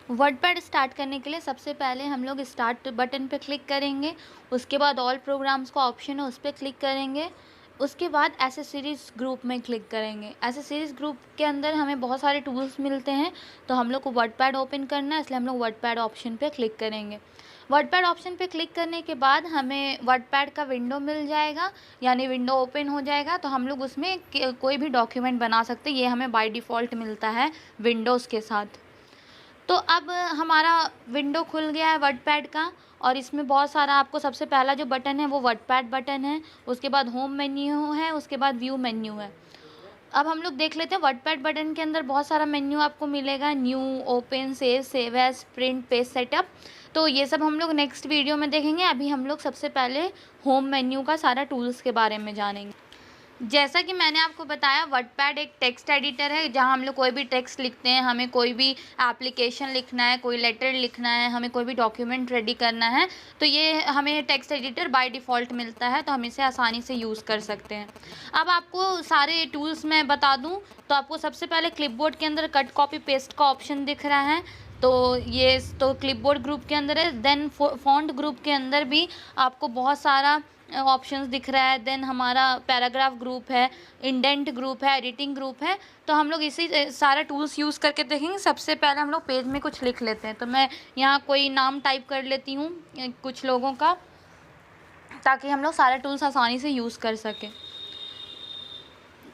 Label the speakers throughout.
Speaker 1: WordPad start करने के लिए सबसे पहले हम लोग स्टार्ट बटन पे क्लिक करेंगे। उसके बाद ऑल प्रोग्राम्स का ऑप्शन है, उस पर क्लिक करेंगे। उसके बाद एसेसरीज़ ग्रुप में क्लिक करेंगे। एसेसरीज़ ग्रुप के अंदर हमें बहुत सारे टूल्स मिलते हैं, तो हम लोग को वर्डपैड ओपन करना है, इसलिए हम लोग वर्डपैड ऑप्शन पे क्लिक करेंगे। वर्डपैड ऑप्शन पे क्लिक करने के बाद हमें वर्डपैड का विंडो मिल जाएगा, यानी विंडो ओपन हो जाएगा। तो हम लोग उसमें कोई भी डॉक्यूमेंट बना सकते हैं, ये हमें बाय डिफ़ॉल्ट मिलता है विंडोज़ के साथ। तो अब हमारा विंडो खुल गया है वर्डपैड का, और इसमें बहुत सारा आपको सबसे पहला जो बटन है वो वर्डपैड बटन है, उसके बाद होम मेन्यू है, उसके बाद व्यू मेन्यू है। अब हम लोग देख लेते हैं वर्डपैड बटन के अंदर बहुत सारा मेन्यू आपको मिलेगा, new, open, save as, print, page setup. तो ये सब हम लोग नेक्स्ट वीडियो में देखेंगे। अभी हम लोग सबसे पहले होम मेन्यू का सारा टूल्स के बारे में जानेंगे। जैसा कि मैंने आपको बताया, वर्डपैड एक टेक्स्ट एडिटर है जहां हम लोग कोई भी टेक्स्ट लिखते हैं, हमें कोई भी एप्लीकेशन लिखना है, कोई लेटर लिखना है, हमें कोई भी डॉक्यूमेंट रेडी करना है, तो ये हमें टेक्स्ट एडिटर बाय डिफ़ॉल्ट मिलता है, तो हम इसे आसानी से यूज़ कर सकते हैं। अब आपको सारे टूल्स मैं बता दूं, तो आपको सबसे पहले क्लिपबोर्ड के अंदर कट कॉपी पेस्ट का ऑप्शन दिख रहा है, तो ये तो क्लिपबोर्ड ग्रुप के अंदर है। देन फॉन्ट ग्रुप के अंदर भी आपको बहुत सारा ऑप्शंस दिख रहा है। देन हमारा पैराग्राफ ग्रुप है, इंडेंट ग्रुप है, एडिटिंग ग्रुप है। तो हम लोग इसी सारा टूल्स यूज़ करके देखेंगे। सबसे पहले हम लोग पेज में कुछ लिख लेते हैं, तो मैं यहाँ कोई नाम टाइप कर लेती हूँ कुछ लोगों का, ताकि हम लोग सारे टूल्स आसानी से यूज़ कर सकें।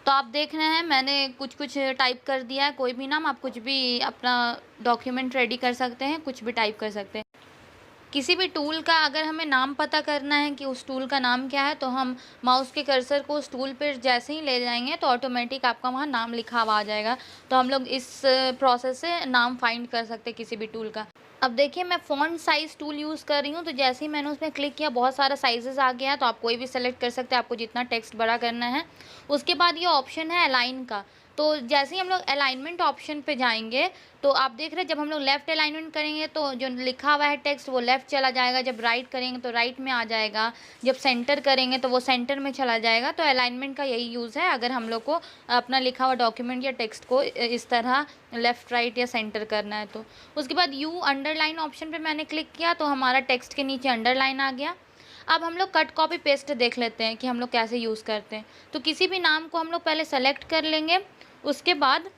Speaker 1: तो आप देख रहे हैं मैंने कुछ टाइप कर दिया है, कोई भी नाम, आप कुछ भी अपना डॉक्यूमेंट रेडी कर सकते हैं, कुछ भी टाइप कर सकते हैं। किसी भी टूल का अगर हमें नाम पता करना है कि उस टूल का नाम क्या है, तो हम माउस के कर्सर को उस टूल पर जैसे ही ले जाएंगे तो ऑटोमेटिक आपका वहाँ नाम लिखा हुआ आ जाएगा। तो हम लोग इस प्रोसेस से नाम फाइंड कर सकते हैं किसी भी टूल का। अब देखिए मैं फ़ॉन्ट साइज़ टूल यूज़ कर रही हूँ, तो जैसे ही मैंने उसमें क्लिक किया बहुत सारा साइज़ेस आ गया है, तो आप कोई भी सेलेक्ट कर सकते हैं, आपको जितना टेक्स्ट बड़ा करना है। उसके बाद ये ऑप्शन है अलाइन का, तो जैसे ही हम लोग अलाइनमेंट ऑप्शन पे जाएंगे, तो आप देख रहे हैं जब हम लोग लेफ़्ट अलाइनमेंट करेंगे तो जो लिखा हुआ है टेक्स्ट वो लेफ़्ट चला जाएगा, जब राइट करेंगे तो राइट में आ जाएगा, जब सेंटर करेंगे तो वो सेंटर में चला जाएगा। तो अलाइनमेंट का यही यूज़ है अगर हम लोग को अपना लिखा हुआ डॉक्यूमेंट या टेक्स्ट को इस तरह लेफ़्ट, राइट या सेंटर करना है। तो उसके बाद यू अंडरलाइन ऑप्शन पे मैंने क्लिक किया, तो हमारा टेक्स्ट के नीचे अंडरलाइन आ गया। अब हम लोग कट कॉपी पेस्ट देख लेते हैं कि हम लोग कैसे यूज़ करते हैं। तो किसी भी नाम को हम लोग पहले सेलेक्ट कर लेंगे, उसके बाद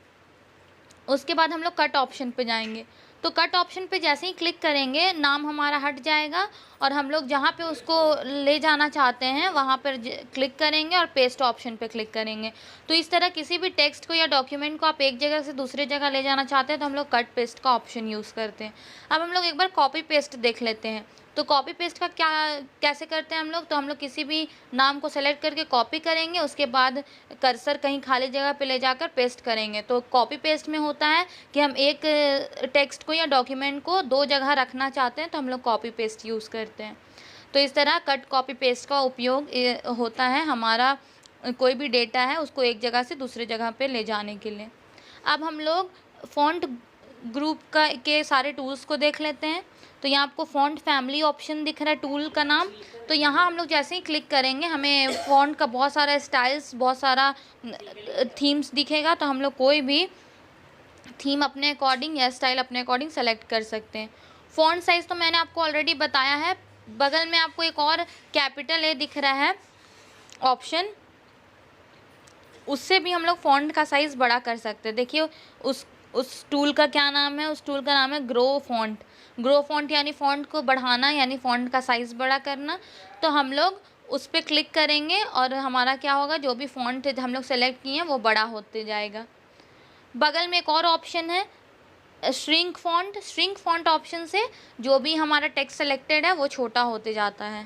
Speaker 1: हम लोग कट ऑप्शन पे जाएंगे। तो कट ऑप्शन पे जैसे ही क्लिक करेंगे नाम हमारा हट जाएगा, और हम लोग जहाँ पे उसको ले जाना चाहते हैं वहाँ पर क्लिक करेंगे और पेस्ट ऑप्शन पे क्लिक करेंगे। तो इस तरह किसी भी टेक्स्ट को या डॉक्यूमेंट को आप एक जगह से दूसरी जगह ले जाना चाहते हैं तो हम लोग कट पेस्ट का ऑप्शन यूज़ करते हैं। अब हम लोग एक बार कॉपी पेस्ट देख लेते हैं। तो कॉपी पेस्ट का कैसे करते हैं हम लोग, तो हम लोग किसी भी नाम को सेलेक्ट करके कॉपी करेंगे, उसके बाद कर्सर कहीं खाली जगह पे ले जाकर पेस्ट करेंगे। तो कॉपी पेस्ट में होता है कि हम एक टेक्स्ट को या डॉक्यूमेंट को दो जगह रखना चाहते हैं, तो हम लोग कॉपी पेस्ट यूज़ करते हैं। तो इस तरह कट कॉपी पेस्ट का उपयोग होता है हमारा कोई भी डेटा है उसको एक जगह से दूसरी जगह पे ले जाने के लिए। अब हम लोग फ़ॉन्ट ग्रुप के सारे टूल्स को देख लेते हैं। तो यहाँ आपको फ़ॉन्ट फैमिली ऑप्शन दिख रहा है टूल का नाम। तो यहाँ हम लोग जैसे ही क्लिक करेंगे हमें फ़ॉन्ट का बहुत सारा स्टाइल्स, बहुत सारा थीम्स दिखेगा, तो हम लोग कोई भी थीम अपने अकॉर्डिंग या स्टाइल अपने अकॉर्डिंग सेलेक्ट कर सकते हैं। फ़ॉन्ट साइज़ तो मैंने आपको ऑलरेडी बताया है। बगल में आपको एक और कैपिटल ए दिख रहा है ऑप्शन, उससे भी हम लोग फ़ॉन्ट का साइज़ बड़ा कर सकते हैं। देखिए उस टूल का क्या नाम है, उस टूल का नाम है ग्रो फ़ॉन्ट। ग्रो फ़ॉन्ट यानी फ़ॉन्ट को बढ़ाना, यानी फ़ॉन्ट का साइज़ बड़ा करना। तो हम लोग उस पर क्लिक करेंगे और हमारा क्या होगा, जो भी फ़ॉन्ट हम लोग सेलेक्ट किए हैं वो बड़ा होते जाएगा। बगल में एक और ऑप्शन है shrink font. Shrink font option से जो भी हमारा टेक्स्ट सेलेक्टेड है वो छोटा होते जाता है।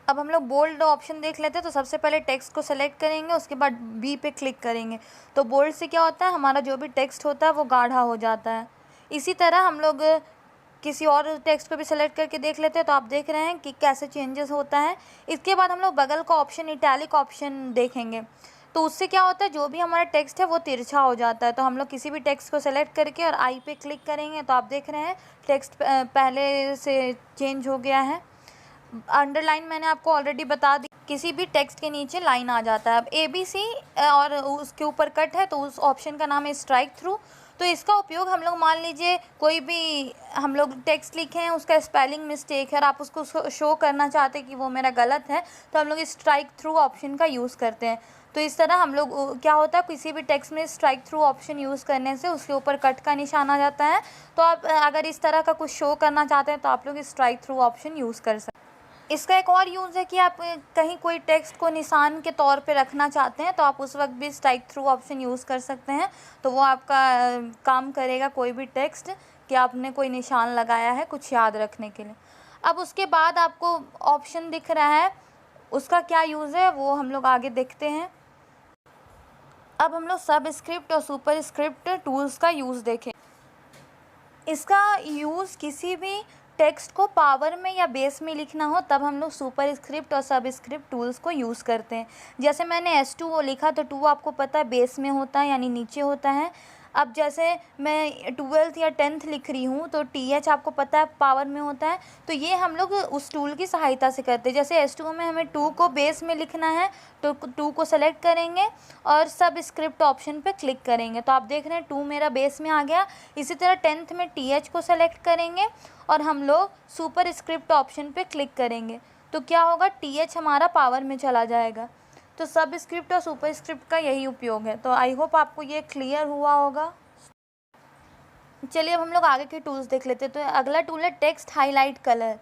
Speaker 1: अब हम लोग बोल्ड ऑप्शन देख लेते हैं। तो सबसे पहले टेक्स्ट को सेलेक्ट करेंगे, उसके बाद बी पे क्लिक करेंगे। तो बोल्ड से क्या होता है, हमारा जो भी टेक्स्ट होता है वो गाढ़ा हो जाता है। इसी तरह हम लोग किसी और टेक्स्ट को भी सेलेक्ट करके देख लेते हैं। तो आप देख रहे हैं कि कैसे चेंजेस होता है। इसके बाद हम लोग बगल का ऑप्शन इटैलिक ऑप्शन देखेंगे। तो उससे क्या होता है, जो भी हमारा टेक्स्ट है वो तिरछा हो जाता है। तो हम लोग किसी भी टेक्स्ट को सेलेक्ट करके और आई पे क्लिक करेंगे, तो आप देख रहे हैं टेक्स्ट पहले से चेंज हो गया है। अंडरलाइन मैंने आपको ऑलरेडी बता दी, किसी भी टेक्स्ट के नीचे लाइन आ जाता है। अब ABC और उसके ऊपर कट है तो उस ऑप्शन का नाम है स्ट्राइक थ्रू। तो इसका उपयोग हम लोग, मान लीजिए कोई भी हम लोग टेक्स्ट लिखे हैं, उसका स्पेलिंग मिस्टेक है और आप उसको शो करना चाहते हैं कि वो मेरा गलत है, तो हम लोग स्ट्राइक थ्रू ऑप्शन का यूज़ करते हैं। तो इस तरह हम लोग, क्या होता है, किसी भी टेक्स्ट में स्ट्राइक थ्रू ऑप्शन यूज़ करने से उसके ऊपर कट का निशान आ जाता है। तो आप अगर इस तरह का कुछ शो करना चाहते हैं तो आप लोग स्ट्राइक थ्रू ऑप्शन यूज़ कर सकते हैं। इसका एक और यूज़ है कि आप कहीं कोई टेक्स्ट को निशान के तौर पे रखना चाहते हैं तो आप उस वक्त भी स्ट्राइक थ्रू ऑप्शन यूज़ कर सकते हैं। तो वो आपका काम करेगा, कोई भी टेक्स्ट कि आपने कोई निशान लगाया है कुछ याद रखने के लिए। अब उसके बाद आपको ऑप्शन दिख रहा है, उसका क्या यूज़ है वो हम लोग आगे देखते हैं। अब हम लोग सबस्क्रिप्ट और सुपरस्क्रिप्ट टूल्स का यूज़ देखें। इसका यूज़ किसी भी टेक्स्ट को पावर में या बेस में लिखना हो तब हम लोग सुपरस्क्रिप्ट और सबस्क्रिप्ट टूल्स को यूज़ करते हैं। जैसे मैंने S2 वो लिखा तो 2 आपको पता है बेस में होता है, यानी नीचे होता है। अब जैसे मैं 12th या 10th लिख रही हूँ तो TH आपको पता है पावर में होता है। तो ये हम लोग उस टूल की सहायता से करते हैं। जैसे S2 में हमें 2 को बेस में लिखना है तो 2 को सेलेक्ट करेंगे और सबस्क्रिप्ट ऑप्शन पे क्लिक करेंगे तो आप देख रहे हैं 2 मेरा बेस में आ गया। इसी तरह 10th में TH को सेलेक्ट करेंगे और हम लोग सुपरस्क्रिप्ट ऑप्शन पे क्लिक करेंगे तो क्या होगा, TH हमारा पावर में चला जाएगा। तो सबस्क्रिप्ट और सुपरस्क्रिप्ट का यही उपयोग है। तो आई होप आपको ये क्लियर हुआ होगा। चलिए अब हम लोग आगे के टूल्स देख लेते हैं। तो अगला टूल है टेक्स्ट हाईलाइट कलर।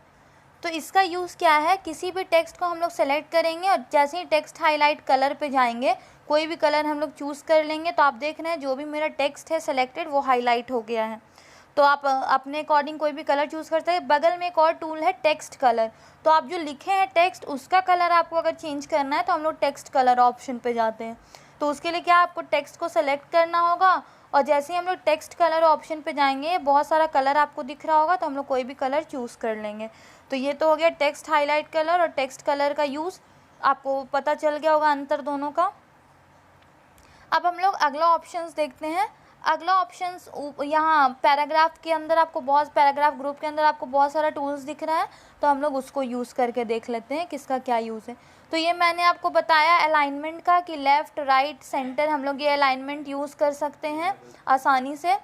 Speaker 1: तो इसका यूज़ क्या है, किसी भी टेक्स्ट को हम लोग सेलेक्ट करेंगे और जैसे ही टेक्स्ट हाईलाइट कलर पे जाएंगे, कोई भी कलर हम लोग चूज़ कर लेंगे तो आप देख रहे हैं जो भी मेरा टेक्स्ट है सेलेक्टेड वो हाईलाइट हो गया है। तो आप अपने अकॉर्डिंग कोई भी कलर चूज़ कर सकते हैं। बगल में एक और टूल है टेक्स्ट कलर। तो आप जो लिखे हैं टेक्स्ट उसका कलर आपको अगर चेंज करना है तो हम लोग टेक्स्ट कलर ऑप्शन पे जाते हैं। तो उसके लिए क्या, आपको टेक्स्ट को सेलेक्ट करना होगा और जैसे ही हम लोग टेक्स्ट कलर ऑप्शन पे जाएंगे बहुत सारा कलर आपको दिख रहा होगा तो हम लोग कोई भी कलर चूज़ कर लेंगे। तो ये तो हो गया टेक्स्ट हाईलाइट कलर और टेक्स्ट कलर का यूज़, आपको पता चल गया होगा अंतर दोनों का। अब हम लोग अगला ऑप्शंस देखते हैं। अगला ऑप्शंस यहाँ पैराग्राफ के अंदर आपको पैराग्राफ ग्रुप के अंदर आपको बहुत सारा टूल्स दिख रहा है तो हम लोग उसको यूज़ करके देख लेते हैं किसका क्या यूज़ है। तो ये मैंने आपको बताया अलाइनमेंट का कि लेफ़्ट राइट सेंटर हम लोग ये अलाइनमेंट यूज़ कर सकते हैं आसानी से।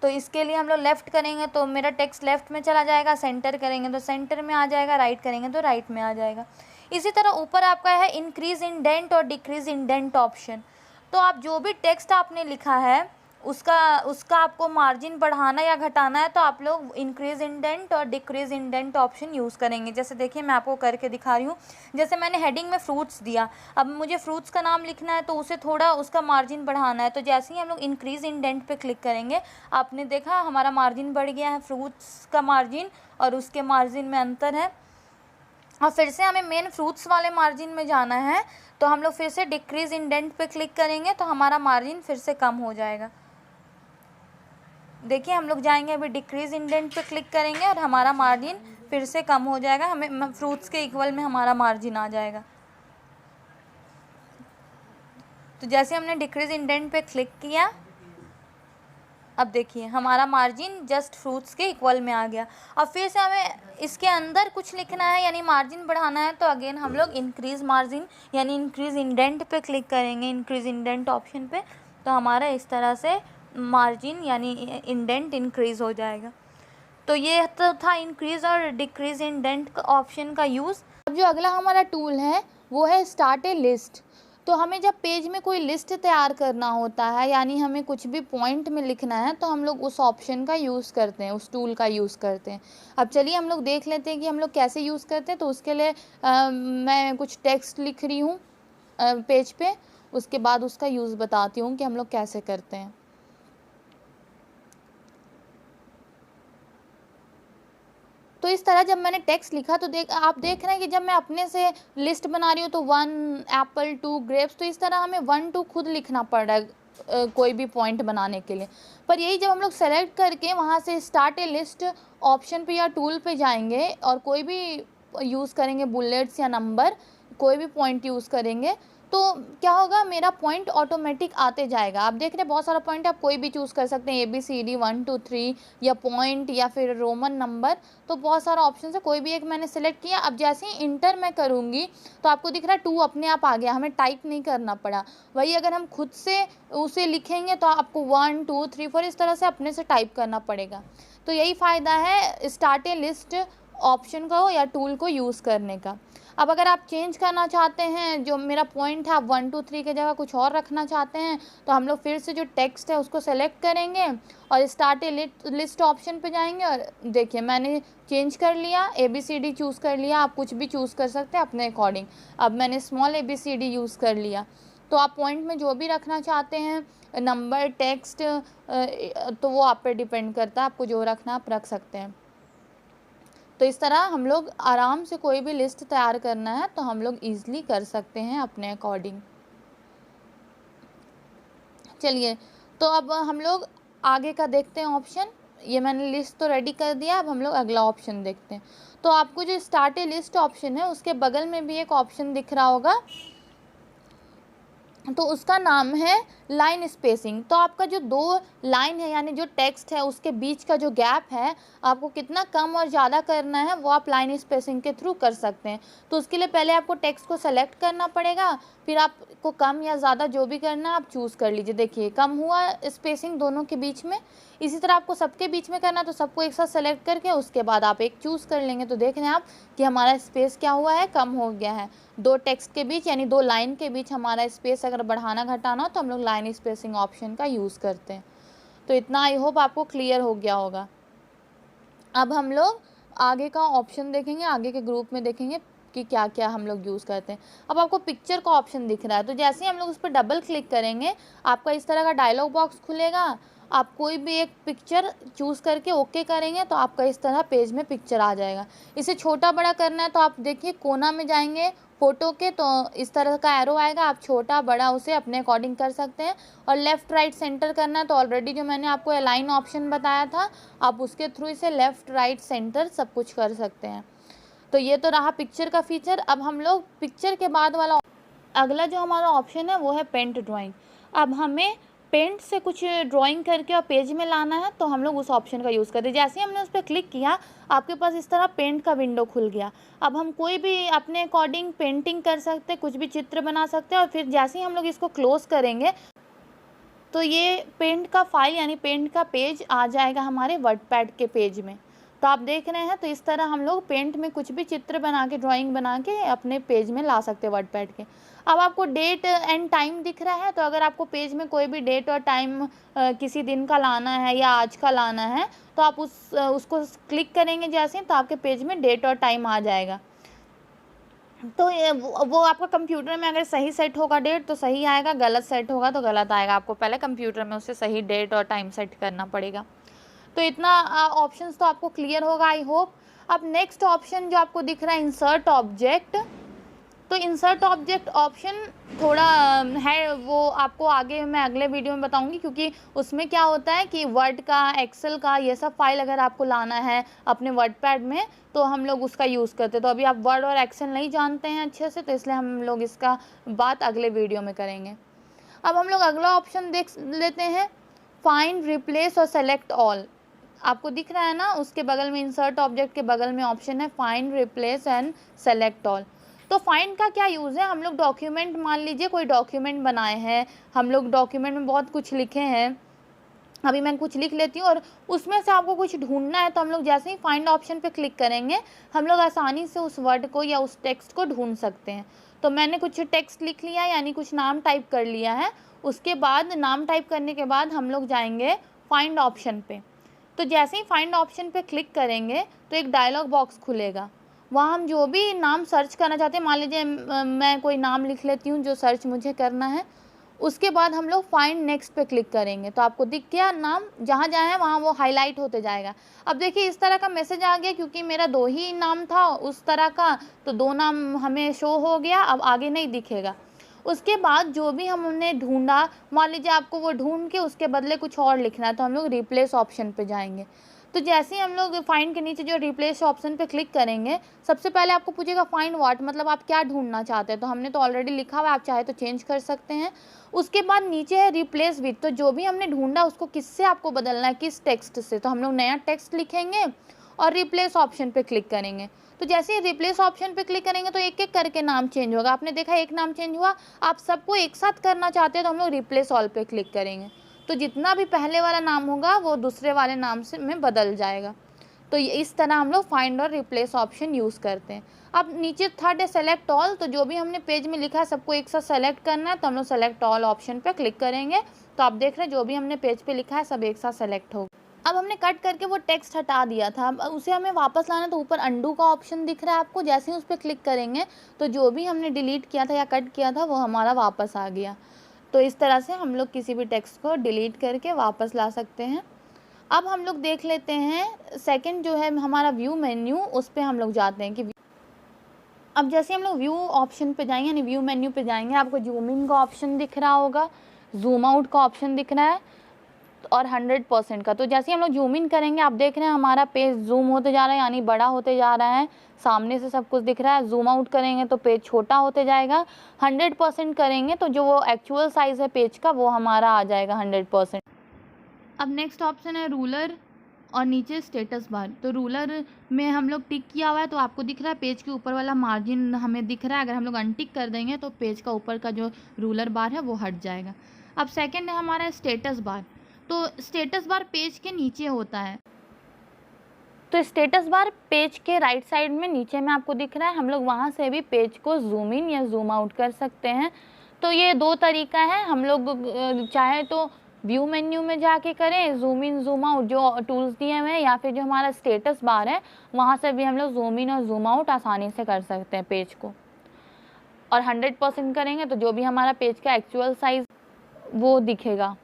Speaker 1: तो इसके लिए हम लोग लेफ़्ट करेंगे तो मेरा टेक्स्ट लेफ़्ट में चला जाएगा, सेंटर करेंगे तो सेंटर में आ जाएगा, राइट करेंगे तो राइट में आ जाएगा। इसी तरह ऊपर आपका है इंक्रीज़ इंडेंट और डिक्रीज़ इंडेंट ऑप्शन। तो आप जो भी टेक्स्ट आपने लिखा है उसका आपको मार्जिन बढ़ाना या घटाना है तो आप लोग इंक्रीज़ इंडेंट और डिक्रीज़ इंडेंट ऑप्शन यूज़ करेंगे। जैसे देखिए मैं आपको करके दिखा रही हूँ। जैसे मैंने हेडिंग में फ्रूट्स दिया, अब मुझे फ्रूट्स का नाम लिखना है तो उसे थोड़ा उसका मार्जिन बढ़ाना है तो जैसे ही हम लोग इंक्रीज़ इंडेंट पे क्लिक करेंगे आपने देखा हमारा मार्जिन बढ़ गया है, फ्रूट्स का मार्जिन और उसके मार्जिन में अंतर है। और फिर से हमें मेन फ्रूट्स वाले मार्जिन में जाना है तो हम लोग फिर से डिक्रीज़ इंडेंट पे क्लिक करेंगे तो हमारा मार्जिन फिर से कम हो जाएगा। देखिए हम लोग जाएंगे अभी डिक्रीज़ इंडेंट पे क्लिक करेंगे और हमारा मार्जिन फिर से कम हो जाएगा, हमें फ्रूट्स के इक्वल में हमारा मार्जिन आ जाएगा। तो जैसे हमने डिक्रीज़ इंडेंट पे क्लिक किया अब देखिए हमारा मार्जिन जस्ट फ्रूट्स के इक्वल में आ गया। अब फिर से हमें इसके अंदर कुछ लिखना है यानी मार्जिन बढ़ाना है तो अगेन हम लोग इंक्रीज़ मार्जिन यानी इंक्रीज़ इंडेंट पे क्लिक करेंगे, इंक्रीज़ इंडेंट ऑप्शन पे, तो हमारा इस तरह से मार्जिन यानी इंडेंट इंक्रीज़ हो जाएगा। तो ये तो था इंक्रीज़ और डिक्रीज़ इंडेंट ऑप्शन का यूज़। अब जो अगला हमारा टूल है वो है स्टार्ट ए लिस्ट। तो हमें जब पेज में कोई लिस्ट तैयार करना होता है यानी हमें कुछ भी पॉइंट में लिखना है तो हम लोग उस ऑप्शन का यूज़ करते हैं, उस टूल का यूज़ करते हैं। अब चलिए हम लोग देख लेते हैं कि हम लोग कैसे यूज़ करते हैं। तो उसके लिए मैं कुछ टेक्स्ट लिख रही हूँ पेज पे, उसके बाद उसका यूज़ बताती हूँ कि हम लोग कैसे करते हैं। तो इस तरह जब मैंने टेक्स्ट लिखा तो आप देख रहे हैं कि जब मैं अपने से लिस्ट बना रही हूँ तो 1 एप्पल 2 ग्रेप्स, तो इस तरह हमें 1 2 खुद लिखना पड़ रहा है कोई भी पॉइंट बनाने के लिए। पर यही जब हम लोग सेलेक्ट करके वहाँ से स्टार्ट ए लिस्ट ऑप्शन पे या टूल पे जाएंगे और कोई भी यूज़ करेंगे बुलेट्स या नंबर कोई भी पॉइंट यूज़ करेंगे तो क्या होगा, मेरा पॉइंट ऑटोमेटिक आते जाएगा। आप देख रहे हैं बहुत सारा पॉइंट, आप कोई भी चूज़ कर सकते हैं, ABCD 1 2 3 या पॉइंट या फिर रोमन नंबर, तो बहुत सारा ऑप्शन है, कोई भी एक मैंने सेलेक्ट किया। अब जैसे ही इंटर मैं करूँगी तो आपको दिख रहा है 2 अपने आप आ गया, हमें टाइप नहीं करना पड़ा। वही अगर हम खुद से उसे लिखेंगे तो आपको 1 2 3 4 इस तरह से अपने से टाइप करना पड़ेगा। तो यही फ़ायदा है स्टार्ट ए लिस्ट ऑप्शन का हो या टूल को यूज़ करने का। अब अगर आप चेंज करना चाहते हैं, जो मेरा पॉइंट है आप 1 2 3 की जगह कुछ और रखना चाहते हैं, तो हम लोग फिर से जो टेक्स्ट है उसको सेलेक्ट करेंगे और स्टार्ट ए लिस्ट ऑप्शन पे जाएंगे। और देखिए मैंने चेंज कर लिया, ABCD चूज़ कर लिया, आप कुछ भी चूज़ कर सकते हैं अपने अकॉर्डिंग। अब मैंने स्मॉल ABCD यूज़ कर लिया। तो आप पॉइंट में जो भी रखना चाहते हैं, नंबर, टेक्स्ट, तो वो आप पे डिपेंड करता है, आपको जो रखना आप रख सकते हैं। तो इस तरह हम लोग आराम से कोई भी लिस्ट तैयार करना है तो हम लोग ईज़िली कर सकते हैं अपने अकॉर्डिंग। चलिए, तो अब हम लोग आगे का देखते हैं ऑप्शन। ये मैंने लिस्ट तो रेडी कर दिया, अब हम लोग अगला ऑप्शन देखते हैं। तो आपको जो स्टार्ट ए लिस्ट ऑप्शन है उसके बगल में भी एक ऑप्शन दिख रहा होगा, तो उसका नाम है लाइन स्पेसिंग। तो आपका जो 2 लाइन है यानी जो टेक्स्ट है उसके बीच का जो गैप है, आपको कितना कम और ज़्यादा करना है वो आप लाइन स्पेसिंग के थ्रू कर सकते हैं। तो उसके लिए पहले आपको टेक्स्ट को सेलेक्ट करना पड़ेगा, फिर आपको कम या ज़्यादा जो भी करना है आप चूज़ कर लीजिए। देखिए कम हुआ स्पेसिंग दोनों के बीच में। इसी तरह आपको सबके बीच में करना, तो सबको एक साथ सेलेक्ट करके उसके बाद आप एक चूज़ कर लेंगे। तो देख रहे हैं आप कि हमारा स्पेस क्या हुआ है, कम हो गया है। 2 टेक्स्ट के बीच यानी 2 लाइन के बीच हमारा स्पेस अगर बढ़ाना घटाना हो तो हम लोग लाइन स्पेसिंग ऑप्शन का यूज़ करते हैं। तो इतना आई होप आपको क्लियर हो गया होगा। अब हम लोग आगे का ऑप्शन देखेंगे, आगे के ग्रुप में देखेंगे कि क्या क्या हम लोग यूज़ करते हैं। अब आपको पिक्चर का ऑप्शन दिख रहा है, तो जैसे ही हम लोग उस पर डबल क्लिक करेंगे आपका इस तरह का डायलॉग बॉक्स खुलेगा। आप कोई भी एक पिक्चर चूज़ करके ओके करेंगे तो आपका इस तरह पेज में पिक्चर आ जाएगा। इसे छोटा बड़ा करना है तो आप देखिए कोना में जाएंगे फ़ोटो के, तो इस तरह का एरो आएगा, आप छोटा बड़ा उसे अपने अकॉर्डिंग कर सकते हैं। और लेफ़्ट राइट सेंटर करना है तो ऑलरेडी जो मैंने आपको अलाइन ऑप्शन बताया था, आप उसके थ्रू इसे लेफ़्ट राइट सेंटर सब कुछ कर सकते हैं। तो ये तो रहा पिक्चर का फीचर। अब हम लोग पिक्चर के बाद वाला अगला जो हमारा ऑप्शन है वो है पेंट ड्राइंग। अब हमें पेंट से कुछ ड्राइंग करके और पेज में लाना है तो हम लोग उस ऑप्शन का यूज़ करते हैं। जैसे ही हमने उस पर क्लिक किया आपके पास इस तरह पेंट का विंडो खुल गया। अब हम कोई भी अपने अकॉर्डिंग पेंटिंग कर सकते हैं, कुछ भी चित्र बना सकते हैं। और फिर जैसे ही हम लोग इसको क्लोज़ करेंगे तो ये पेंट का फाइल यानी पेंट का पेज आ जाएगा हमारे वर्डपैड के पेज में। तो आप देख रहे हैं, तो इस तरह हम लोग पेंट में कुछ भी चित्र बना के, ड्राइंग बना के अपने पेज में ला सकते हैं वर्डपैड के। अब आपको डेट एंड टाइम दिख रहा है, तो अगर आपको पेज में कोई भी डेट और टाइम किसी दिन का लाना है या आज का लाना है तो आप उसको क्लिक करेंगे जैसे, तो आपके पेज में डेट और टाइम आ जाएगा। तो ये वो आपका कंप्यूटर में अगर सही सेट होगा डेट तो सही आएगा, गलत सेट होगा तो गलत आएगा। आपको पहले कंप्यूटर में उसे सही डेट और टाइम सेट करना पड़ेगा। तो इतना ऑप्शंस तो आपको क्लियर होगा आई होप। अब नेक्स्ट ऑप्शन जो आपको दिख रहा है इंसर्ट ऑब्जेक्ट, तो इंसर्ट ऑब्जेक्ट ऑप्शन थोड़ा है, वो आपको आगे मैं अगले वीडियो में बताऊंगी, क्योंकि उसमें क्या होता है कि वर्ड का, एक्सेल का, ये सब फाइल अगर आपको लाना है अपने वर्डपैड में तो हम लोग उसका यूज़ करते हैं। तो अभी आप वर्ड और एक्सेल नहीं जानते हैं अच्छे से, तो इसलिए हम लोग इसका बात अगले वीडियो में करेंगे। अब हम लोग अगला ऑप्शन देख लेते हैं, फाइंड, रिप्लेस और सेलेक्ट ऑल। आपको दिख रहा है ना, उसके बगल में इंसर्ट ऑब्जेक्ट के बगल में ऑप्शन है find, replace and select all. तो फाइंड का क्या यूज़ है, हम लोग डॉक्यूमेंट, मान लीजिए कोई डॉक्यूमेंट बनाए हैं, हम लोग डॉक्यूमेंट में बहुत कुछ लिखे हैं, अभी मैं कुछ लिख लेती हूँ और उसमें से आपको कुछ ढूंढना है, तो हम लोग जैसे ही फाइंड ऑप्शन पे क्लिक करेंगे हम लोग आसानी से उस वर्ड को या उस टेक्स्ट को ढूंढ सकते हैं। तो मैंने कुछ टेक्स्ट लिख लिया यानी कुछ नाम टाइप कर लिया है, उसके बाद नाम टाइप करने के बाद हम लोग जाएंगे फाइंड ऑप्शन पे। तो जैसे ही फाइंड ऑप्शन पे क्लिक करेंगे तो एक डायलॉग बॉक्स खुलेगा, वहाँ हम जो भी नाम सर्च करना चाहते हैं, मान लीजिए मैं कोई नाम लिख लेती हूँ जो सर्च मुझे करना है, उसके बाद हम लोग फाइंड नेक्स्ट पे क्लिक करेंगे तो आपको दिख गया नाम, जहाँ जहाँ है वहाँ वो हाईलाइट होते जाएगा। अब देखिए इस तरह का मैसेज आ गया, क्योंकि मेरा 2 ही नाम था उस तरह का, तो 2 नाम हमें शो हो गया, अब आगे नहीं दिखेगा। उसके बाद जो भी हमने ढूंढा, मान लीजिए आपको वो ढूंढ के उसके बदले कुछ और लिखना है, तो हम लोग रिप्लेस ऑप्शन पे जाएंगे। तो जैसे ही हम लोग फाइंड के नीचे जो रिप्लेस ऑप्शन पे क्लिक करेंगे, सबसे पहले आपको पूछेगा फाइंड व्हाट, मतलब आप क्या ढूंढना चाहते हैं। तो हमने तो ऑलरेडी लिखा हुआ है, आप चाहे तो चेंज कर सकते हैं। उसके बाद नीचे है रिप्लेस विथ, तो जो भी हमने ढूंढा उसको किससे आपको बदलना है, किस टेक्स्ट से। तो हम लोग नया टेक्स्ट लिखेंगे और रिप्लेस ऑप्शन पे क्लिक करेंगे। तो जैसे ही रिप्लेस ऑप्शन पे क्लिक करेंगे तो एक एक करके नाम चेंज होगा। आपने देखा एक नाम चेंज हुआ, आप सबको एक साथ करना चाहते हैं तो हम लोग रिप्लेस ऑल पे क्लिक करेंगे। तो जितना भी पहले वाला नाम होगा वो दूसरे वाले नाम से में बदल जाएगा। तो इस तरह हम लोग फाइंड और रिप्लेस ऑप्शन यूज़ करते हैं। अब नीचे थर्ड है सेलेक्ट ऑल, तो जो भी हमने पेज में लिखा है सबको एक साथ सेलेक्ट करना है, तो हम लोग सेलेक्ट ऑल ऑप्शन पे क्लिक करेंगे। तो आप देख रहे हैं जो भी हमने पेज पे लिखा है सब एक साथ सेलेक्ट होगा। अब हमने कट करके वो टेक्स्ट हटा दिया था, अब उसे हमें वापस लाना है, तो ऊपर अंडू का ऑप्शन दिख रहा है आपको। जैसे ही उस पर क्लिक करेंगे तो जो भी हमने डिलीट किया था या कट किया था वो हमारा वापस आ गया। तो इस तरह से हम लोग किसी भी टेक्स्ट को डिलीट करके वापस ला सकते हैं। अब हम लोग देख लेते हैं सेकंड जो है हमारा व्यू मेन्यू, उस पर हम लोग जाते हैं कि अब जैसे हम लोग व्यू ऑप्शन पे जाएंगे यानी व्यू मेन्यू पे जाएंगे, आपको जूम इन का ऑप्शन दिख रहा होगा, जूम आउट का ऑप्शन दिख रहा है और 100% का। तो जैसे हम लोग जूम इन करेंगे आप देख रहे हैं हमारा पेज जूम होते जा रहा है यानी बड़ा होते जा रहा है, सामने से सब कुछ दिख रहा है। जूम आउट करेंगे तो पेज छोटा होते जाएगा। 100% करेंगे तो जो वो एक्चुअल साइज़ है पेज का वो हमारा आ जाएगा 100%। अब नेक्स्ट ऑप्शन है रूलर और नीचे स्टेटस बार। तो रूलर में हम लोग टिक किया हुआ है तो आपको दिख रहा है पेज के ऊपर वाला मार्जिन हमें दिख रहा है। अगर हम लोग अनटिक कर देंगे तो पेज का ऊपर का जो रूलर बार है वो हट जाएगा। अब सेकंड है हमारा स्टेटस बार। तो स्टेटस बार पेज के नीचे होता है, तो स्टेटस बार पेज के राइट साइड में नीचे में आपको दिख रहा है। हम लोग वहाँ से भी पेज को जूम इन या जूम आउट कर सकते हैं। तो ये दो तरीका है, हम लोग चाहे तो व्यू मेन्यू में जाके करें जूम इन जूम आउट जो टूल्स दिए हुए हैं, या फिर जो हमारा स्टेटस बार है वहाँ से भी हम लोग जूम इन और जूम आउट आसानी से कर सकते हैं पेज को। और 100% करेंगे तो जो भी हमारा पेज का एक्चुअल साइज़ वो दिखेगा।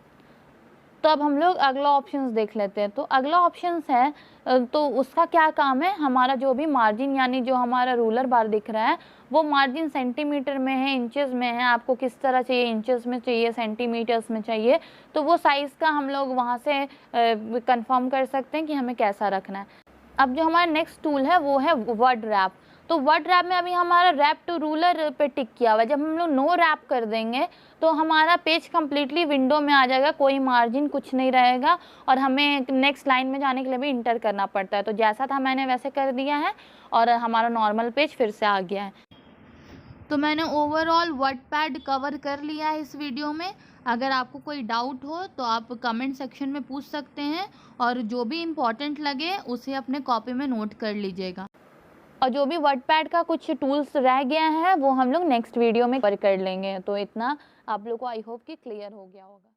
Speaker 1: तो अब हम लोग अगला ऑप्शंस देख लेते हैं। तो अगला ऑप्शंस है तो उसका क्या काम है, हमारा जो भी मार्जिन यानी जो हमारा रूलर बार दिख रहा है वो मार्जिन सेंटीमीटर में है, इंचेस में है, आपको किस तरह चाहिए, इंचेस में चाहिए, सेंटीमीटर्स में चाहिए, तो वो साइज़ का हम लोग वहाँ से कंफर्म कर सकते हैं कि हमें कैसा रखना है। अब जो हमारा नेक्स्ट टूल है वो है वर्ड रैप। तो वर्ड रैप में अभी हमारा रैप टू रूलर पे टिक किया हुआ है। जब हम लोग नो रैप कर देंगे तो हमारा पेज कम्प्लीटली विंडो में आ जाएगा, कोई मार्जिन कुछ नहीं रहेगा और हमें नेक्स्ट लाइन में जाने के लिए भी इंटर करना पड़ता है। तो जैसा था मैंने वैसे कर दिया है और हमारा नॉर्मल पेज फिर से आ गया है। तो मैंने ओवरऑल वर्डपैड कवर कर लिया है इस वीडियो में। अगर आपको कोई डाउट हो तो आप कमेंट सेक्शन में पूछ सकते हैं और जो भी इम्पोर्टेंट लगे उसे अपने कॉपी में नोट कर लीजिएगा। और जो भी वर्डपैड का कुछ टूल्स रह गया है वो हम लोग नेक्स्ट वीडियो में कवर कर लेंगे। तो इतना आप लोग को आई होप कि क्लियर हो गया होगा।